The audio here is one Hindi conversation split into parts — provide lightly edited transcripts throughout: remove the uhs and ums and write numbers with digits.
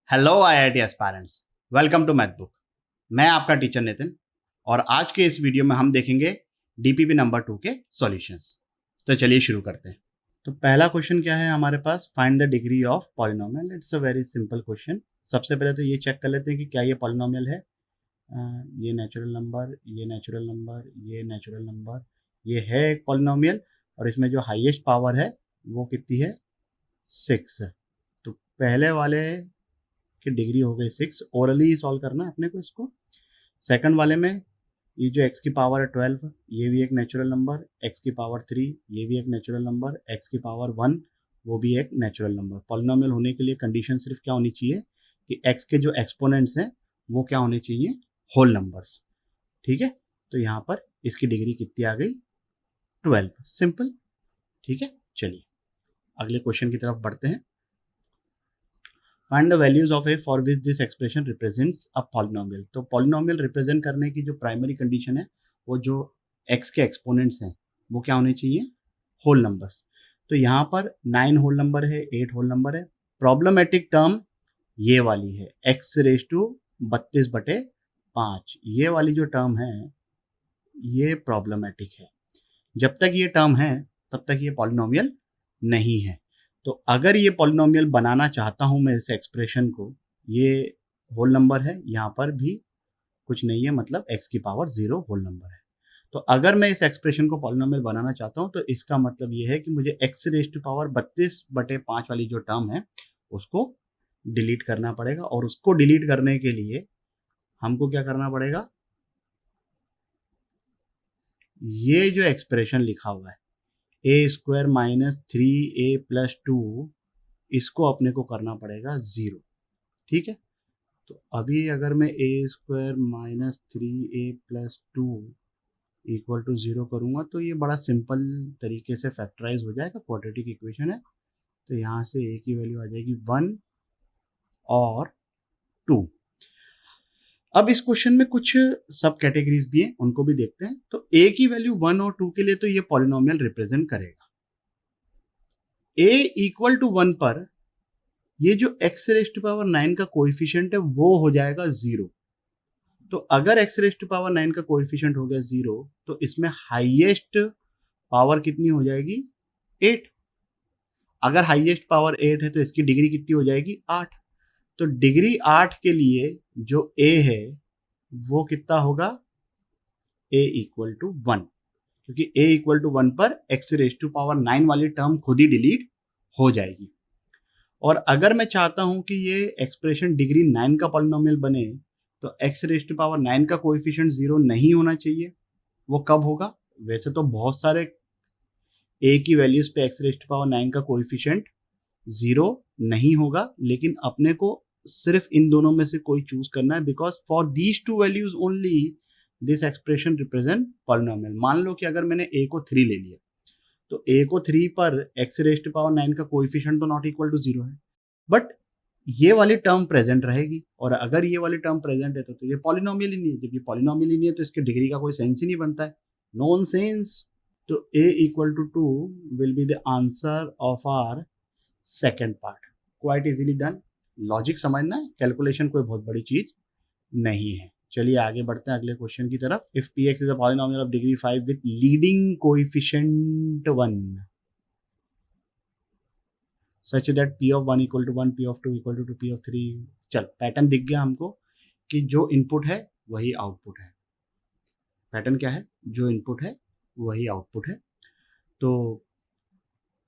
Hello IIT aspirants, welcome to Mathbook. मैं आपका टीचर नितिन और आज के इस वीडियो में हम देखेंगे डीपीपी नंबर 2 के सॉल्यूशंस। तो चलिए शुरू करते हैं। तो पहला क्वेश्चन क्या है हमारे पास, find the degree of polynomial. It's a very simple question. सबसे पहले तो ये चेक कर लेते हैं कि क्या ये पॉलिनोमियल है। ये नेचुरल नंबर, ये नेचुरल नंबर, ये नेचुरल नंबर, ये है एक पॉलिनोमियल और इसमें जो हाईएस्ट पावर है वो कितनी है, 6 है। तो पहले वाले की डिग्री हो गई 6, ओरली सॉल्व करना है अपने को इसको। सेकंड वाले में ये जो x की पावर है 12, ये भी एक नेचुरल नंबर, x की पावर 3 ये भी एक नेचुरल नंबर, x की पावर 1 वो भी एक नेचुरल नंबर। पॉलिनोमियल होने के लिए कंडीशन सिर्फ क्या होनी चाहिए कि x के जो एक्सपोनेंट्स हैं वो क्या होने चाहिए, होल नंबर्स। ठीक है, तो यहाँ पर इसकी डिग्री कितनी आ गई, 12। सिंपल। ठीक है, चलिए अगले क्वेश्चन की तरफ बढ़ते हैं। Find the values of A for which this expression represents a polynomial. तो पॉलिनोमियल रिप्रेजेंट करने की जो प्राइमरी कंडीशन है वो जो x के एक्सपोनेंट्स हैं वो क्या होने चाहिए, होल नंबर्स। तो यहाँ पर 9 होल नंबर है, 8 होल नंबर है। प्रॉब्लमेटिक टर्म ये वाली है, x रेज टू 32/5। ये वाली जो टर्म है ये प्रॉब्लमेटिक है। जब तक ये टर्म है तब तक ये पॉलिनोमियल नहीं है। तो अगर ये पॉलिनोमियल बनाना चाहता हूं मैं इस एक्सप्रेशन को, ये होल नंबर है, यहाँ पर भी कुछ नहीं है, मतलब x की पावर 0 होल नंबर है। तो अगर मैं इस एक्सप्रेशन को पॉलिनोमियल बनाना चाहता हूं तो इसका मतलब ये है कि मुझे x रेज टू पावर 32/5 वाली जो टर्म है उसको डिलीट करना पड़ेगा। और उसको डिलीट करने के लिए हमको क्या करना पड़ेगा, ये जो एक्सप्रेशन लिखा हुआ है a² - 3a+2, इसको अपने को करना पड़ेगा 0। ठीक है, तो अभी अगर मैं a² - 3a+2 इक्वल टू 0 करूँगा तो ये बड़ा सिंपल तरीके से फैक्टराइज हो जाएगा, क्वाड्रेटिक इक्वेशन है। तो यहाँ से a की वैल्यू आ जाएगी 1 और 2। अब इस क्वेश्चन में कुछ सब कैटेगरीज भी हैं, उनको भी देखते हैं। तो a की वैल्यू 1 और 2 के लिए तो ये पॉलिनोमियल रिप्रेजेंट करेगा। a इक्वल टू 1 पर ये जो x रेज टू पावर 9 का कोएफिशिएंट है वो हो जाएगा 0। तो अगर x रेज टू पावर 9 का कोएफिशिएंट हो गया 0 तो इसमें हाईएस्ट पावर कितनी हो जाएगी, 8। अगर हाईएस्ट पावर 8 है तो इसकी डिग्री कितनी हो जाएगी, 8। तो डिग्री 8 के लिए जो a है वो कितना होगा, a इक्वल टू 1, क्योंकि a इक्वल टू 1 पर x रेज टू पावर 9 वाली टर्म खुद ही डिलीट हो जाएगी। और अगर मैं चाहता हूं कि ये एक्सप्रेशन डिग्री 9 का पॉलिनोमियल बने तो x रेज टू पावर 9 का कोएफिशिएंट 0 नहीं होना चाहिए। वो कब होगा, वैसे तो बहुत सारे a की वैल्यूज पे x रेज टू पावर 9 का कोएफिशिएंट 0 नहीं होगा, लेकिन अपने को सिर्फ इन दोनों में से कोई चूज करना है, because for these two values only this expression represent polynomial. मान लो कि अगर मैंने a को 3 ले लिया तो a को 3 पर x रेज टू पावर 9 का कोएफिशिएंट तो नॉट इक्वल टू 0 है, बट ये वाली टर्म प्रेजेंट रहेगी। और अगर ये वाली टर्म प्रेजेंट है तो ये पॉलिनोमियल ही नहीं है। जब ये पॉलिनोमियल ही नहीं है तो इसके डिग्री का कोई सेंस ही नहीं बनता है, नॉन सेंस। तो a equal to 2 will be the answer of our second part. Quite easily done. Logic समझना है, कैलकुलेशन कोई बहुत बड़ी चीज नहीं है। चलिए आगे बढ़ते हैं अगले क्वेश्चन की तरफ। If px is a polynomial of degree 5 with leading coefficient 1 such that p of 1 equal to 1, p of 2 equal to p of 3। चल पैटर्न दिख गया हमको कि जो इनपुट है वही आउटपुट है। पैटर्न क्या है, जो इनपुट है वही आउटपुट है। तो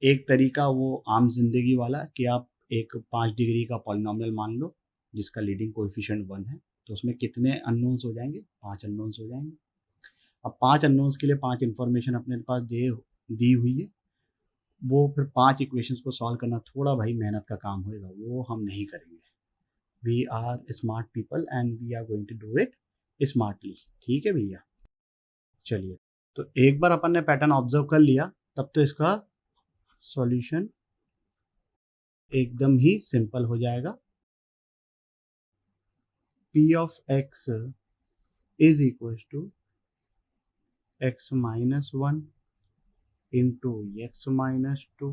एक तरीका वो आम जिंदगी वाला कि आप एक 5 डिग्री का पॉलिनोमियल मान लो जिसका लीडिंग कोएफिशिएंट 1 है, तो उसमें कितने अननोन्स हो जाएंगे, 5 अननोन्स हो जाएंगे। अब 5 अननोन्स के लिए 5 इंफॉर्मेशन अपने पास दी हुई है, वो फिर 5 इक्वेशंस को सॉल्व करना थोड़ा भाई मेहनत का काम होएगा, वो हम नहीं करेंगे। We are smart people and we are going to do it smartly. ठीक है भैया, चलिए। तो एक बार अपन ने पैटर्न ऑब्जर्व कर लिया तब तो इसका सॉल्यूशन एकदम ही सिंपल हो जाएगा। p of x is equals to x minus 1 into x minus 2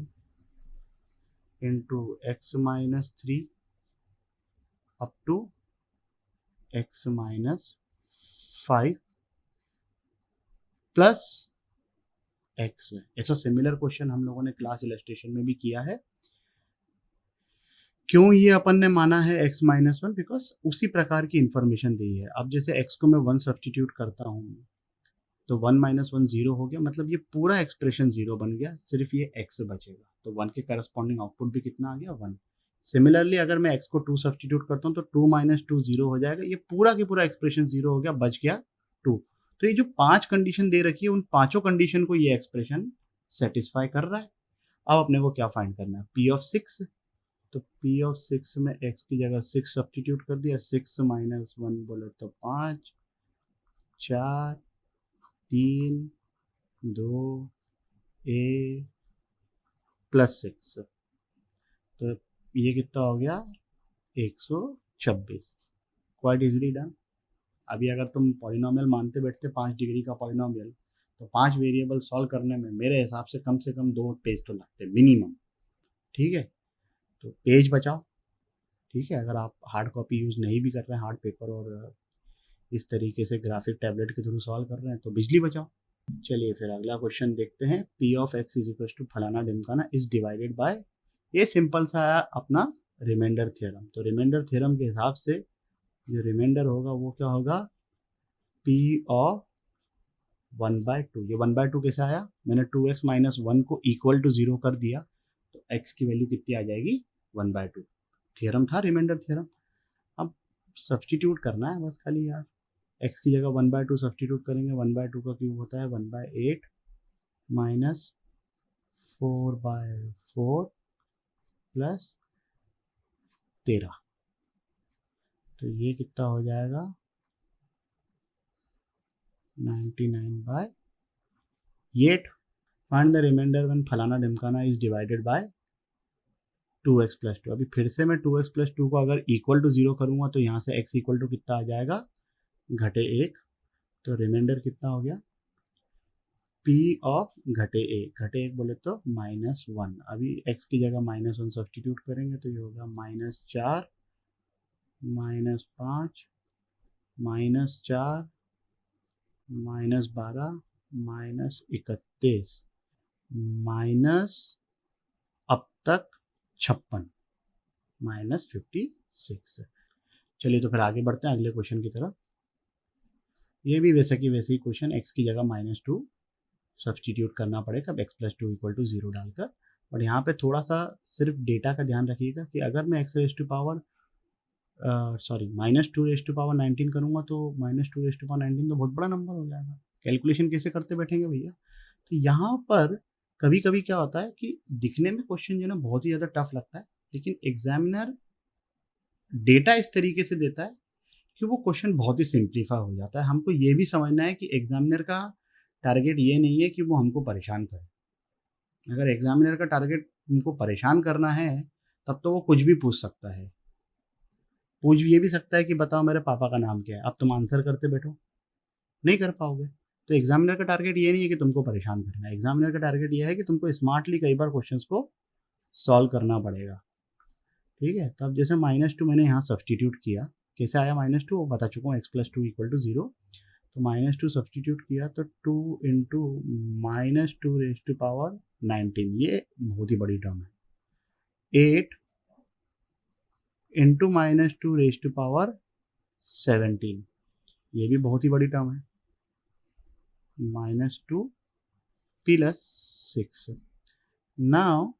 into x minus 3 up to x minus 5 plus x है। ऐसा सिमिलर क्वेश्चन हम लोगों ने क्लास इलस्ट्रेशन में भी किया है। क्यों ये अपन ने माना है x माइनस 1? बिकॉज उसी प्रकार की इंफॉर्मेशन दी है। अब जैसे x को मैं 1 सब्सटीट्यूट करता हूँ तो 1 माइनस 1 0 हो गया, मतलब ये पूरा एक्सप्रेशन 0 बन गया, सिर्फ ये x बचेगा। तो 1 के करस्पॉन्डिंग आउटपुट भी कितना आ गया? 1। सिमिलरली अगर मैं x को 2 सब्सटीट्यूट करता हूँ तो 2 माइनस 2 0 हो जाएगा, ये पूरा की पूरा एक्सप्रेशन 0 हो गया, बच गया 2। तो ये जो 5 कंडीशन दे रखी है उन पांचों कंडीशन को ये एक्सप्रेशन सेटिस्फाई कर रहा है। अब अपने को क्या फाइंड करना है? p of 6। तो p ऑफ 6 में x की जगह 6 सब्सटीट्यूट कर दिया, 6 माइनस 1 बोले तो 5, 4, 3, 2, a प्लस 6। तो ये कितना हो गया? 126। Quite easily done. अभी अगर तुम पॉलिनोमियल मानते बैठते 5 डिग्री का पॉलिनोमियल, तो 5 वेरिएबल सॉल्व करने में मेरे हिसाब से कम 2 पेज तो लगते मिनिमम। ठीक है, तो पेज बचाओ। ठीक है, अगर आप हार्ड कॉपी यूज़ नहीं भी कर रहे हैं, हार्ड पेपर और इस तरीके से ग्राफिक टैबलेट के थ्रू सॉल्व कर रहे हैं, तो बिजली बचाओ। चलिए फिर अगला क्वेश्चन देखते हैं। p of x is equal to फलाना ढिमकाना इज डिवाइडेड बाय, ये सिंपल सा है अपना रिमाइंडर थ्योरम। तो रिमाइंडर थ्योरम के हिसाब से जो रिमाइंडर होगा वो क्या होगा? p of 1/2। ये 1/2 कैसे आया? मैंने 2x माइनस 1 को इक्वल टू 0 कर दिया, तो x की वैल्यू कितनी आ जाएगी? 1/2। थ्योरम था रिमाइंडर थ्योरम। अब सब्सटीट्यूट करना है बस खाली यार। x की जगह 1/2 सब्सटीट्यूट करेंगे, 1/2 का क्यूब होता है 1/8 माइनस 4/4 प्लस 13। तो ये कितना हो जाएगा? 99/8। फाइंड द रिमाइंडर व्हेन फलाना ढिमकाना is divided by 2x plus 2। अभी फिर से मैं 2x प्लस 2 को अगर इक्वल टू 0 करूँगा तो यहाँ से x इक्वल टू कितना आ जाएगा? -1। तो रिमाइंडर कितना हो गया? p ऑफ -1 बोले तो -1। अभी x की जगह -1 सब्सटीट्यूट करेंगे तो ये होगा -4 -5 -4 -12 -31 माइनस अब तक 56 -56। चलिए तो फिर आगे बढ़ते हैं अगले क्वेश्चन की तरफ। ये भी वैसे की वैसे ही क्वेश्चन, x की जगह -2 सब्सटीट्यूट करना पड़ेगा x प्लस 2 इक्वल टू 0 डालकर। और यहाँ पे थोड़ा सा सिर्फ डेटा का ध्यान रखिएगा कि अगर मैं x raise to power -2 raise to power 19 करूँगा तो -2 रेज टू पावर 19 तो बहुत बड़ा नंबर हो जाएगा। कैलकुलेशन कैसे करते बैठेंगे भैया? तो यहाँ पर कभी कभी क्या होता है कि दिखने में क्वेश्चन जो है ना बहुत ही ज़्यादा टफ लगता है, लेकिन एग्जामिनर डेटा इस तरीके से देता है कि वो क्वेश्चन बहुत ही सिंप्लीफाई हो जाता है। हमको ये भी समझना है कि एग्जामिनर का टारगेट ये नहीं है कि वो हमको परेशान करे। अगर एग्जामिनर का टारगेट उनको परेशान करना है तब तो वो कुछ भी पूछ सकता है। पूछ ये भी सकता है कि बताओ मेरे पापा का नाम क्या है, अब तुम आंसर करते बैठो, नहीं कर पाओगे। तो एग्जामिनर का टारगेट ये नहीं है कि तुमको परेशान करना है, एग्जामिनर का टारगेट ये है कि तुमको स्मार्टली कई बार क्वेश्चंस को सॉल्व करना पड़ेगा। ठीक है, तब जैसे -2 मैंने यहाँ सब्सटीट्यूट किया, कैसे आया -2 वो बता चुका हूँ, x प्लस 2 इक्वल टू 0। तो -2 सब्सटीट्यूट किया तो 2 इंटू -2 रेज टू पावर 19, ये बहुत ही बड़ी टर्म है। 8 इंटू -2 रेज टू पावर 17, ये भी बहुत ही बड़ी टर्म है। -2 plus 6। Now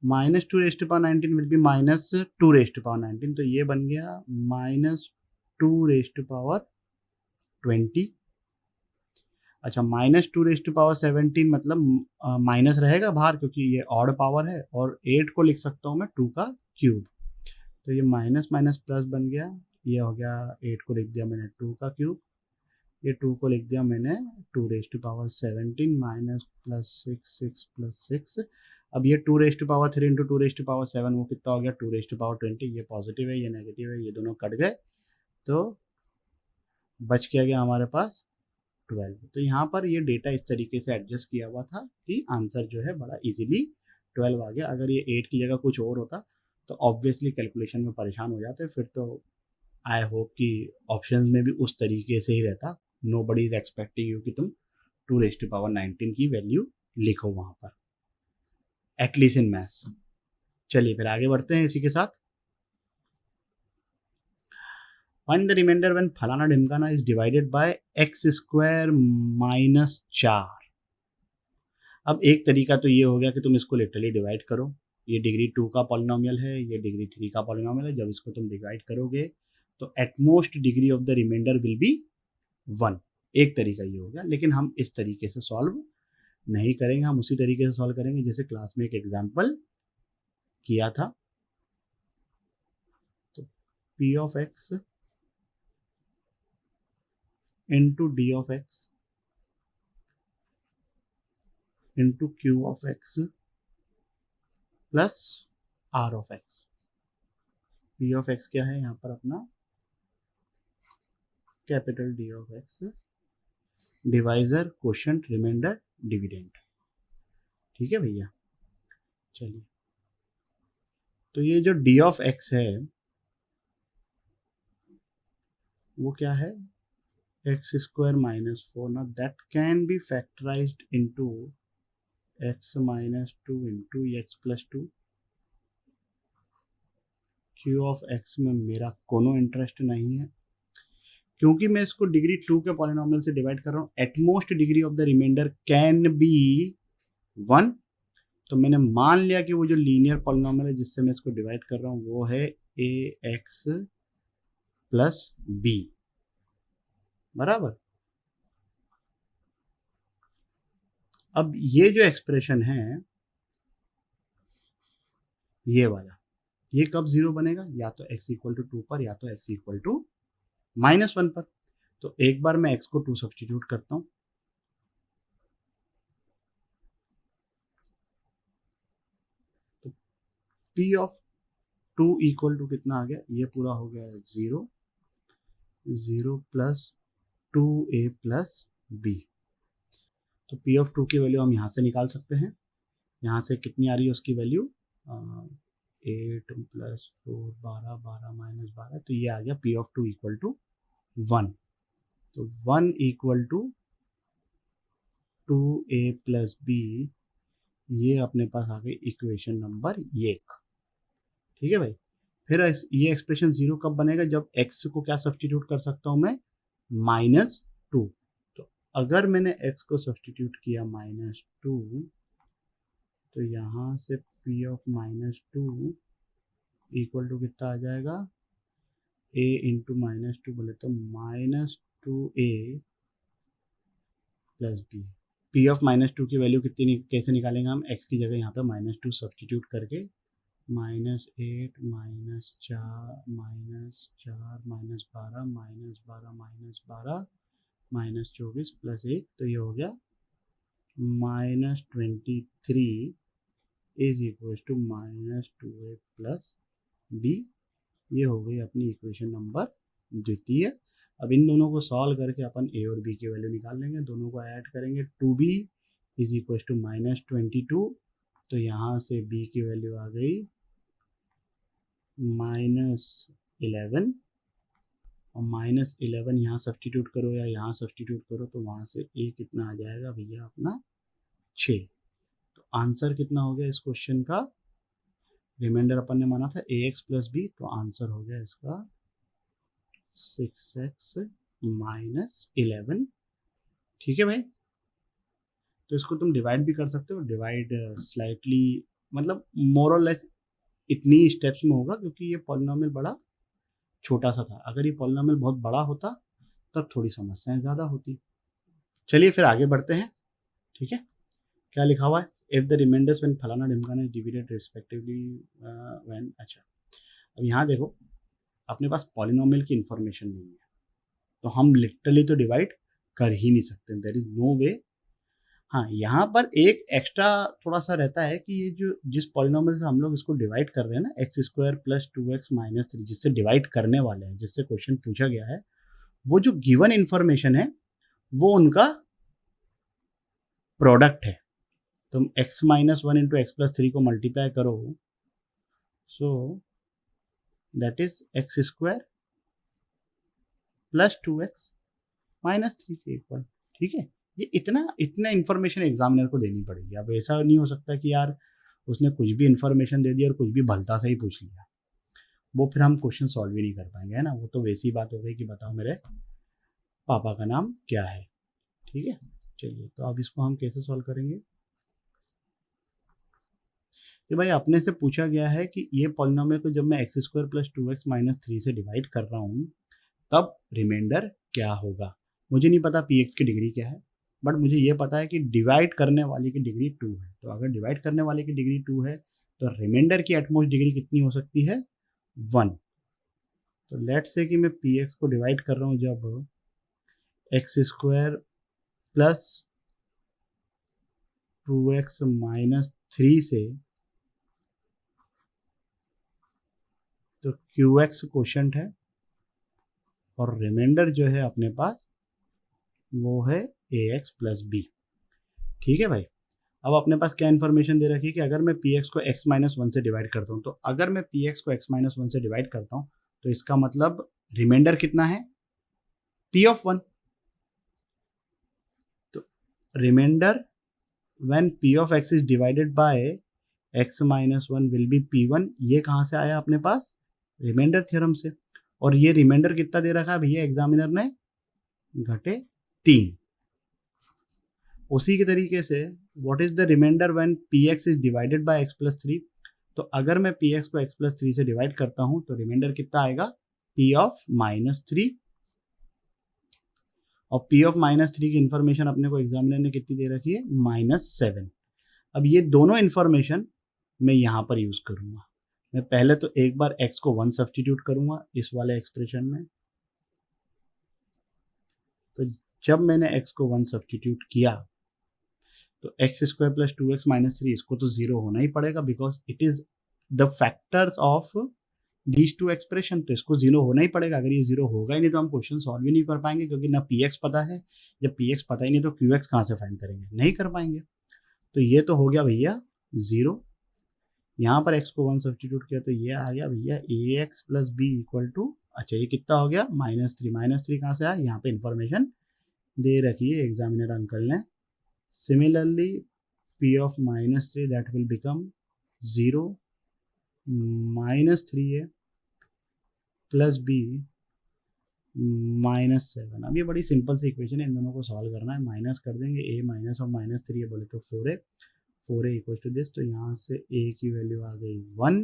-2 raise to power 19 will be -2 raise to power 19, तो ये बन गया -2 रेज टू पावर 20। अच्छा, -2 रेज टू पावर 17 मतलब माइनस रहेगा बाहर क्योंकि ये ऑड पावर है, और 8 को लिख सकता हूँ मैं 2 का क्यूब। तो ये माइनस माइनस प्लस बन गया, ये हो गया 8 को लिख दिया मैंने 2 का क्यूब, ये 2 को लिख दिया मैंने 2 raise to power 17 minus plus 6 plus 6। अब ये 2 raise to power 3 into 2 raise to power 7 वो कितना हो गया? 2 रेज टू पावर 20। ये पॉजिटिव है, ये नेगेटिव है, ये दोनों कट गए तो बच क्या गया हमारे पास? 12। तो यहाँ पर ये डेटा इस तरीके से एडजस्ट किया हुआ था कि आंसर जो है बड़ा इजीली 12 आ गया। अगर ये 8 की जगह कुछ और होता तो ऑब्वियसली कैलकुलेशन में परेशान हो जाते, फिर तो आई होप कि ऑप्शंस में भी उस तरीके से ही रहता, nobody is expecting you कि तुम 2⁻19 की वैल्यू लिखो वहाँ पर, एटलीस्ट इन मैथ्स। चलिए फिर आगे बढ़ते हैं इसी के साथ। फाइंड द रिमाइंडर व्हेन फलाना ढिमकाना इज डिवाइडेड बाय x² - 4। अब एक तरीका तो ये हो गया कि तुम इसको लिटरली डिवाइड करो, ये डिग्री 2 का पॉलिनोमियल है, ये डिग्री 3 का पॉलिनोमियल है, जब इसको तुम डिवाइड करोगे तो at most degree of the remainder will be 1। एक तरीका ये हो गया, लेकिन हम इस तरीके से सॉल्व नहीं करेंगे, हम उसी तरीके से सॉल्व करेंगे जैसे क्लास में एक एग्जाम्पल किया था। तो p of x into D of x into q of x plus r of x। p of x क्या है यहाँ पर अपना capital D of x, divisor, quotient, remainder, dividend. ठीक है भैया। चलिए, तो ये जो D ऑफ x है वो क्या है, x² - 4। now that can be factorized into x - 2 into x + 2। q of x में मेरा कोनो इंटरेस्ट नहीं है, क्योंकि मैं इसको डिग्री 2 के पॉलिनोमियल से डिवाइड कर रहा हूँ। At most degree of the remainder can be 1। तो मैंने मान लिया कि वो जो लीनियर पॉलिनोमियल है जिससे मैं इसको डिवाइड कर रहा हूँ वो है ax प्लस b, बराबर। अब ये जो एक्सप्रेशन है ये वाला, ये कब 0 बनेगा, या तो x = 2 पर या तो x = -1 पर। तो एक बार मैं x को 2 सब्सटीट्यूट करता हूं, तो p ऑफ 2 = कितना आ गया, ये पूरा हो गया 0 0 प्लस 2a प्लस b। तो p ऑफ 2 की वैल्यू हम यहाँ से निकाल सकते हैं, यहाँ से कितनी आ रही है उसकी वैल्यू 8 + 4 12 12 - 12, तो ये आ गया p ऑफ 2 = 1। तो 1 = 2a प्लस b, ये अपने पास आ गई इक्वेशन नंबर 1। ठीक है भाई। फिर ये एक्सप्रेशन 0 कब बनेगा, जब x को क्या सब्सटीट्यूट कर सकता हूँ मैं, -2। तो अगर मैंने x को सब्सटीट्यूट किया -2, तो यहाँ से p ऑफ -2 = कितना आ जाएगा, a इंटू -2 बोले तो -2a plus b। p of -2 की वैल्यू कितनी कैसे निकालेंगे हम, x की जगह यहाँ पे -2 सब्सटीट्यूट करके, -8 - 4 - 4 - 12 -12 - 24 + 1, तो ये हो गया -23 = -2a प्लस b। ये हो गई अपनी इक्वेशन नंबर द्वितीय। अब इन दोनों को सॉल्व करके अपन a और b की वैल्यू निकाल लेंगे, दोनों को ऐड करेंगे, 2b = -22। तो यहाँ से b की वैल्यू आ गई -11, और -11 यहाँ सब्सटीट्यूट करो या यहाँ सब्सटीट्यूट करो तो वहाँ से a कितना आ जाएगा भैया अपना 6। तो आंसर कितना हो गया इस क्वेश्चन का, रिमाइंडर अपन ने माना था ax प्लस b, तो आंसर हो गया इसका 6x - 11। ठीक है भाई। तो इसको तुम डिवाइड भी कर सकते हो, डिवाइड स्लाइटली मतलब मोर और लेस इतनी स्टेप्स में होगा, क्योंकि ये पॉलिनोमियल बड़ा छोटा सा था। अगर ये पॉलिनोमियल बहुत बड़ा होता तब थोड़ी समस्याएं ज़्यादा होती। चलिए फिर आगे बढ़ते हैं। ठीक है, क्या लिखा हुआ है, इफ द रिमाइंडर्स व्हेन फलाना ढिमकाना इज डिवाइडेड रिस्पेक्टिवली व्हेन। अच्छा, अब यहाँ देखो अपने पास पॉलिनोमियल की इंफॉर्मेशन नहीं है, तो हम लिटरली तो डिवाइड कर ही नहीं सकते, देयर इज नो वे। हाँ, यहाँ पर एक एक्स्ट्रा थोड़ा सा रहता है कि ये जो जिस पॉलिनोमियल से हम लोग इसको डिवाइड कर रहे हैं ना, x² + 2x - 3, जिससे डिवाइड करने वाले हैं, जिससे क्वेश्चन पूछा गया है, वो जो गिवन इंफॉर्मेशन है वो उनका प्रोडक्ट है। तुम x - 1 × x + 3 को मल्टीप्लाई करो so that is x square plus 2x minus 3 के इक्वल। ठीक है, ये इतना इन्फॉर्मेशन एग्जामिनर को देनी पड़ेगी। अब ऐसा नहीं हो सकता कि यार उसने कुछ भी इन्फॉर्मेशन दे दी और कुछ भी भलता सा ही पूछ लिया, वो फिर हम क्वेश्चन सॉल्व ही नहीं कर पाएंगे, है ना। वो तो वैसी बात हो गई कि बताओ मेरे पापा का नाम क्या है। ठीक है, चलिए तो अब इसको हम कैसे सॉल्व करेंगे कि भाई अपने से पूछा गया है कि ये पॉलिनोमियल को जब मैं x square plus 2x minus 3 से डिवाइड कर रहा हूँ तब रिमाइंडर क्या होगा। मुझे नहीं पता px की डिग्री क्या है, बट मुझे ये पता है कि डिवाइड करने वाले की डिग्री 2 है। तो अगर डिवाइड करने वाले की डिग्री 2 है तो रिमाइंडर की एटमोस्ट डिग्री कितनी हो सकती है, 1। तो लेट्स से कि मैं px को डिवाइड कर रहा हूँ जब x square plus 2x minus 3 से, तो qx क्वोशंट है और रिमाइंडर जो है अपने पास वो है ax प्लस बी। ठीक है भाई, अब अपने पास क्या इन्फॉर्मेशन दे रखी है कि अगर मैं px को x माइनस 1 से डिवाइड करता हूँ, तो अगर मैं px को x माइनस 1 से डिवाइड करता हूँ तो इसका मतलब रिमाइंडर कितना है, p ऑफ 1। तो remainder when p of x is divided by x minus 1 will be p1। ये कहाँ से आया अपने पास, रिमाइंडर थ्योरम से। और ये रिमाइंडर कितना दे रखा है भैया एग्जामिनर ने, घटे 3। उसी के तरीके से what is the reminder when px is divided by x plus 3। तो अगर मैं px को x प्लस 3 से डिवाइड करता हूं तो रिमाइंडर कितना आएगा, p ऑफ माइनस 3। और p ऑफ माइनस 3 की इंफॉर्मेशन अपने को एग्जामिनर ने कितनी दे रखी है, -7। अब ये दोनों इंफॉर्मेशन मैं यहां पर यूज करूंगा। मैं पहले तो एक बार x को 1 सब्सटीट्यूट करूंगा इस वाले एक्सप्रेशन में। तो जब मैंने x को 1 सब्सटीट्यूट किया तो x square plus 2x minus 3 इसको तो 0 होना ही पड़ेगा because it is the factors of these two expression. तो इसको 0 होना ही पड़ेगा। अगर ये 0 होगा ही नहीं तो हम क्वेश्चन सॉल्व ही नहीं कर पाएंगे, क्योंकि ना px पता है। जब px पता ही नहीं तो qx कहाँ से फाइंड करेंगे, नहीं कर पाएंगे। तो ये तो हो गया भैया 0। यहाँ पर x को 1 सब्सटीट्यूट किया तो ये आ गया भैया ax plus b equal to, अच्छा ये कितना हो गया, -3। -3 कहाँ से आया, यहाँ पे इंफॉर्मेशन दे रखी है एग्जामिनर अंकल ने। Similarly, p of -3 that will become 0 -3a plus b -7। अब ये बड़ी सिंपल सी इक्वेशन है, इन दोनों को सॉल्व करना है। माइनस कर देंगे a माइनस और -3 बोले तो 4a इक्वल टू दिस। तो यहाँ से a की वैल्यू आ गई 1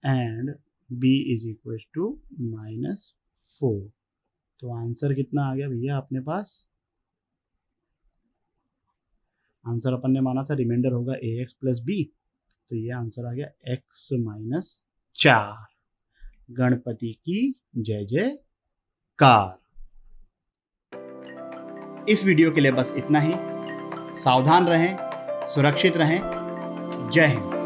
and b is equal to -4। तो आंसर कितना आ गया भैया अपने पास, आंसर अपन ने माना था रिमाइंडर होगा ax प्लस बी, तो ये आंसर आ गया x माइनस 4। गणपति की जय जयकार। इस वीडियो के लिए बस इतना ही। सावधान रहें, सुरक्षित रहें। जय हिंद।